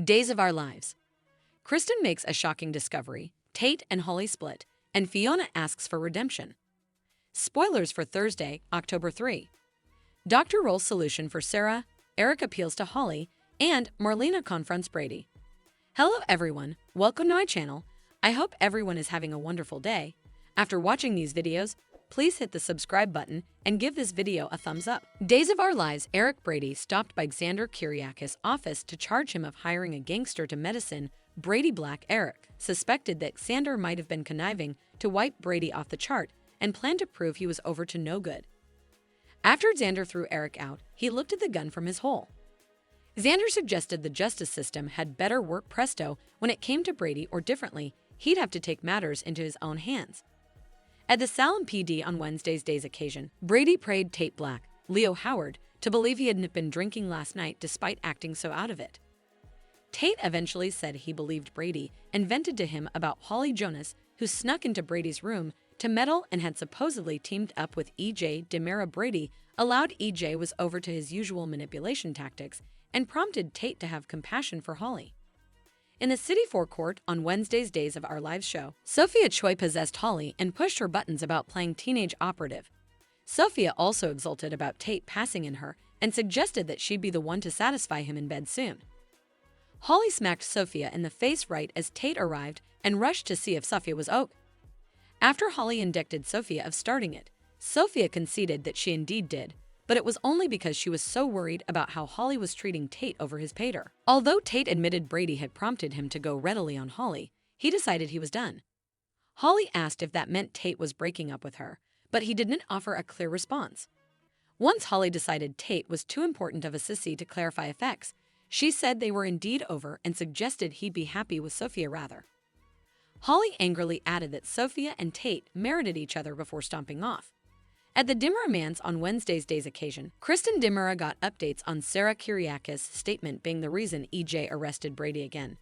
Days of Our Lives. Kristen makes a shocking discovery. Tate and Holly split, and Fiona asks for redemption. Spoilers for Thursday, October 3. Dr. Roll's solution for Sarah, Eric appeals to Holly, and Marlena confronts Brady. Hello everyone, welcome to my channel. I hope everyone is having a wonderful day. After watching these videos, please hit the subscribe button and give this video a thumbs up. Days of Our Lives. Eric Brady stopped by Xander Kyriakis' office to charge him of hiring a gangster to medicine Brady. Black Eric suspected that Xander might have been conniving to wipe Brady off the chart and planned to prove he was over to no good. After Xander threw Eric out, he looked at the gun from his hole. Xander suggested the justice system had better work presto when it came to Brady, or differently, he'd have to take matters into his own hands. At the Salem PD on Wednesday's day's occasion, Brady prayed Tate Black, Leo Howard, to believe he hadn't been drinking last night despite acting so out of it. Tate eventually said he believed Brady and vented to him about Holly Jonas, who snuck into Brady's room to meddle and had supposedly teamed up with E.J. DeMera. Brady allowed E.J. was over to his usual manipulation tactics and prompted Tate to have compassion for Holly. In the city forecourt on Wednesday's Days of Our Lives show, Sophia Choi possessed Holly and pushed her buttons about playing teenage operative. Sophia also exulted about Tate passing in her and suggested that she'd be the one to satisfy him in bed soon. Holly smacked Sophia in the face right as Tate arrived and rushed to see if Sophia was okay. After Holly indicted Sophia of starting it, Sophia conceded that she indeed did, but it was only because she was so worried about how Holly was treating Tate over his pater. Although Tate admitted Brady had prompted him to go readily on Holly, he decided he was done. Holly asked if that meant Tate was breaking up with her, but he didn't offer a clear response. Once Holly decided Tate was too important of a sissy to clarify effects, she said they were indeed over and suggested he'd be happy with Sophia rather. Holly angrily added that Sophia and Tate merited each other before stomping off. At the DeMera Manse on Wednesday's day's occasion, Kristen DeMera got updates on Sarah Kyriakis' statement being the reason E.J. arrested Brady again.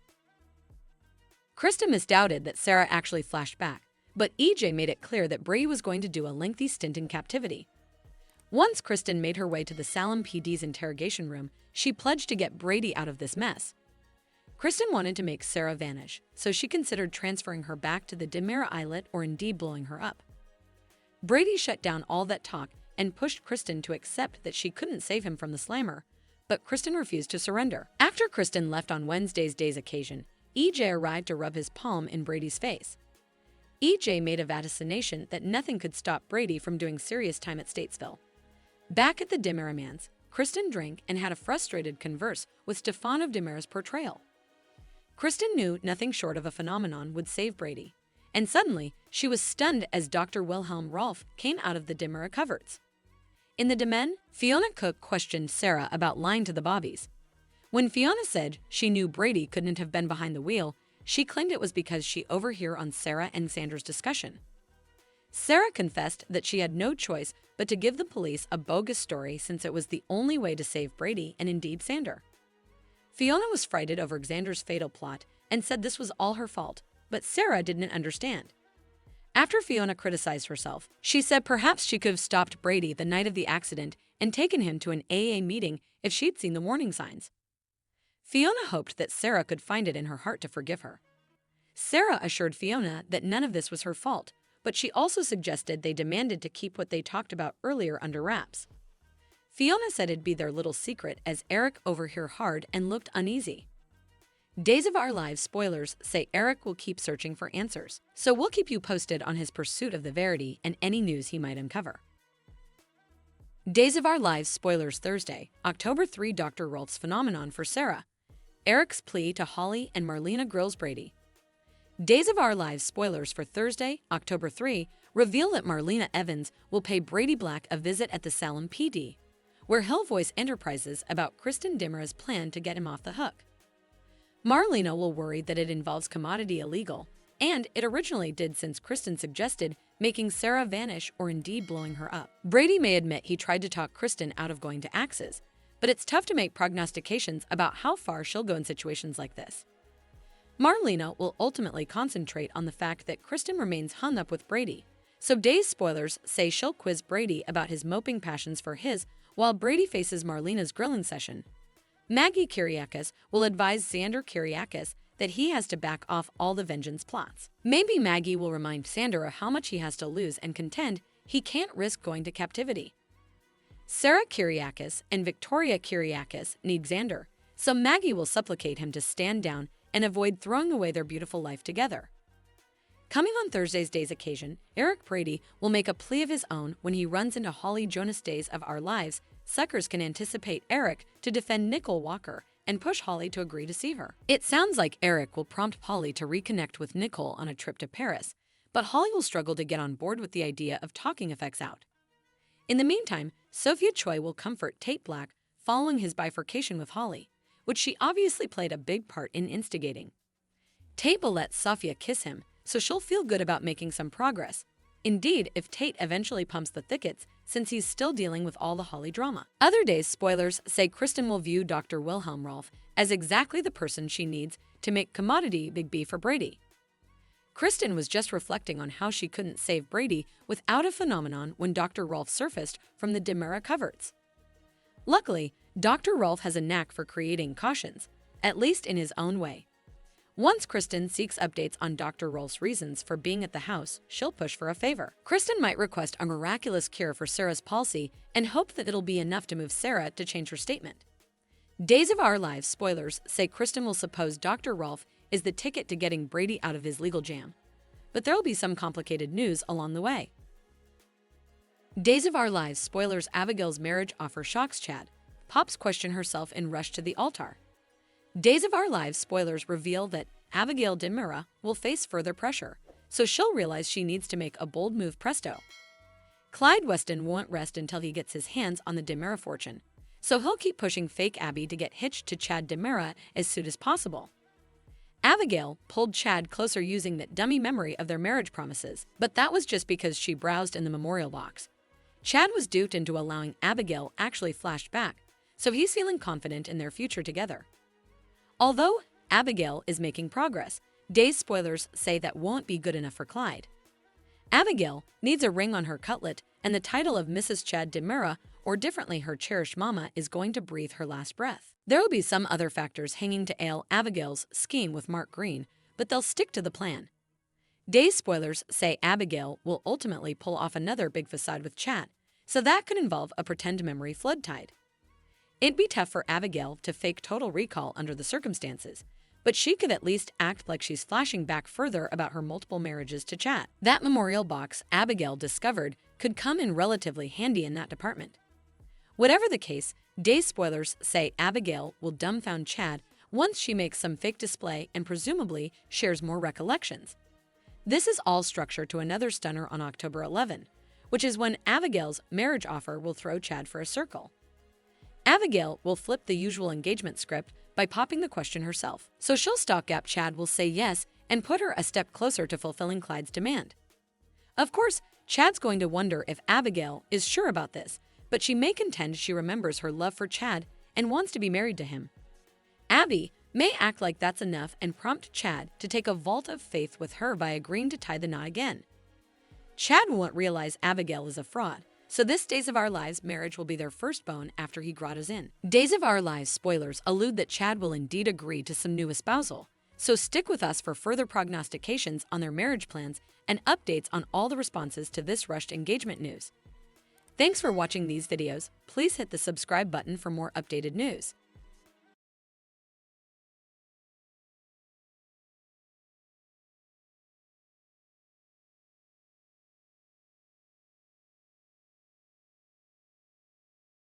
Kristen misdoubted that Sarah actually flashed back, but E.J. made it clear that Brady was going to do a lengthy stint in captivity. Once Kristen made her way to the Salem PD's interrogation room, she pledged to get Brady out of this mess. Kristen wanted to make Sarah vanish, so she considered transferring her back to the DeMera islet or indeed blowing her up. Brady shut down all that talk and pushed Kristen to accept that she couldn't save him from the slammer, but Kristen refused to surrender. After Kristen left on Wednesday's day's occasion, E.J. arrived to rub his palm in Brady's face. E.J. made a vaticination that nothing could stop Brady from doing serious time at Statesville. Back at the DeMera Manse, Kristen drank and had a frustrated converse with Stefan of DeMera's portrayal. Kristen knew nothing short of a phenomenon would save Brady, and suddenly she was stunned as Dr. Wilhelm Rolf came out of the DeMera coverts. In the Demen, Fiona Cook questioned Sarah about lying to the Bobbies. When Fiona said she knew Brady couldn't have been behind the wheel, she claimed it was because she overheard on Sarah and Sanders' discussion. Sarah confessed that she had no choice but to give the police a bogus story since it was the only way to save Brady and indeed Sander. Fiona was frightened over Xander's fatal plot and said this was all her fault, but Sarah didn't understand. After Fiona criticized herself, she said perhaps she could have stopped Brady the night of the accident and taken him to an AA meeting if she'd seen the warning signs. Fiona hoped that Sarah could find it in her heart to forgive her. Sarah assured Fiona that none of this was her fault, but she also suggested they demanded to keep what they talked about earlier under wraps. Fiona said it'd be their little secret as Eric overheard hard and looked uneasy. Days of Our Lives spoilers say Eric will keep searching for answers, so we'll keep you posted on his pursuit of the verity and any news he might uncover. Days of Our Lives spoilers Thursday, October 3. Dr. Rolf's phenomenon for Sarah. Eric's plea to Holly and Marlena grills Brady. Days of Our Lives spoilers for Thursday, October 3 reveal that Marlena Evans will pay Brady Black a visit at the Salem PD, where he'll voice enterprises about Kristen DeMera's plan to get him off the hook. Marlena will worry that it involves commodity illegal, and it originally did since Kristen suggested making Sarah vanish or indeed blowing her up. Brady may admit he tried to talk Kristen out of going to Axe's, but it's tough to make prognostications about how far she'll go in situations like this. Marlena will ultimately concentrate on the fact that Kristen remains hung up with Brady, so Days spoilers say she'll quiz Brady about his moping passions for his while Brady faces Marlena's grilling session. Maggie Kyriakis will advise Xander Kyriakis that he has to back off all the vengeance plots. Maybe Maggie will remind Xander of how much he has to lose and contend he can't risk going to captivity. Sarah Kyriakis and Victoria Kyriakis need Xander, so Maggie will supplicate him to stand down and avoid throwing away their beautiful life together. Coming on Thursday's Days occasion, Eric Brady will make a plea of his own when he runs into Holly Jonas. Days of Our Lives, suckers can anticipate Eric to defend Nicole Walker and push Holly to agree to see her. It sounds like Eric will prompt Holly to reconnect with Nicole on a trip to Paris, but Holly will struggle to get on board with the idea of talking effects out. In the meantime, Sophia Choi will comfort Tate Black following his bifurcation with Holly, which she obviously played a big part in instigating. Tate will let Sophia kiss him, so she'll feel good about making some progress. Indeed, if Tate eventually pumps the thickets, since he's still dealing with all the Holly drama. Other Days spoilers say Kristen will view Dr. Wilhelm Rolf as exactly the person she needs to make commodity Big B for Brady. Kristen was just reflecting on how she couldn't save Brady without a phenomenon when Dr. Rolf surfaced from the DiMera coverts. Luckily, Dr. Rolf has a knack for creating cautions, at least in his own way. Once Kristen seeks updates on Dr. Rolf's reasons for being at the house, she'll push for a favor. Kristen might request a miraculous cure for Sarah's palsy and hope that it'll be enough to move Sarah to change her statement. Days of Our Lives spoilers say Kristen will suppose Dr. Rolf is the ticket to getting Brady out of his legal jam, but there'll be some complicated news along the way. Days of Our Lives spoilers Abigail's marriage offer shocks Chad. Pops question herself in rush to the altar. Days of Our Lives spoilers reveal that Abigail DiMera will face further pressure, so she'll realize she needs to make a bold move presto. Clyde Weston won't rest until he gets his hands on the DiMera fortune, so he'll keep pushing fake Abby to get hitched to Chad DiMera as soon as possible. Abigail pulled Chad closer using that dummy memory of their marriage promises, but that was just because she browsed in the memorial box. Chad was duped into allowing Abigail actually flashed back, so he's feeling confident in their future together. Although Abigail is making progress, Days spoilers say that won't be good enough for Clyde. Abigail needs a ring on her cutlet, and the title of Mrs. Chad DiMera, or differently her cherished mama, is going to breathe her last breath. There will be some other factors hanging to ail Abigail's scheme with Mark Green, but they'll stick to the plan. Days spoilers say Abigail will ultimately pull off another big facade with Chad, so that could involve a pretend memory flood tide. It'd be tough for Abigail to fake total recall under the circumstances, but she could at least act like she's flashing back further about her multiple marriages to Chad. That memorial box Abigail discovered could come in relatively handy in that department. Whatever the case, Days spoilers say Abigail will dumbfound Chad once she makes some fake display and presumably shares more recollections. This is all structure to another stunner on October 11, which is when Abigail's marriage offer will throw Chad for a circle. Abigail will flip the usual engagement script by popping the question herself, so she'll stopgap Chad will say yes and put her a step closer to fulfilling Clyde's demand. Of course, Chad's going to wonder if Abigail is sure about this, but she may contend she remembers her love for Chad and wants to be married to him. Abby may act like that's enough and prompt Chad to take a vault of faith with her by agreeing to tie the knot again. Chad won't realize Abigail is a fraud, so this Days of Our Lives marriage will be their first bone after he grottos in. Days of Our Lives spoilers allude that Chad will indeed agree to some new espousal, so stick with us for further prognostications on their marriage plans and updates on all the responses to this rushed engagement news. Thanks for watching these videos. Please hit the subscribe button for more updated news.